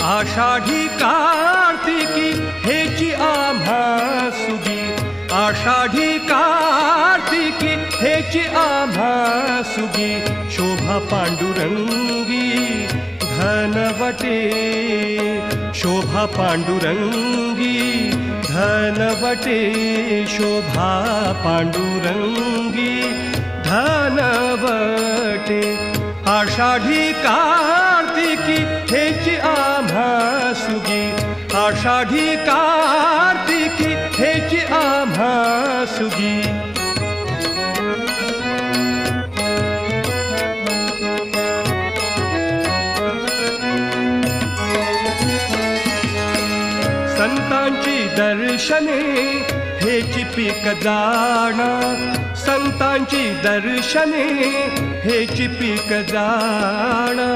आषाढी कार्तिकी हेची आम्हा सुगी, आषाढी कार्तिकी हेची आम्हा सुगी, शोभा पांडुरंगी धनवटे, शोभा पांडुरंगी धनवटे, शोभा पांडुरंगी धनवटे। आषाढी कार्तिकी हेची आम्हा सुगी, आषाढी कार्तिकी हेची आम्हा सुगी। संतांची दर्शने हेची पीक जाणा, संतांची दर्शने हेची पीक जाणा।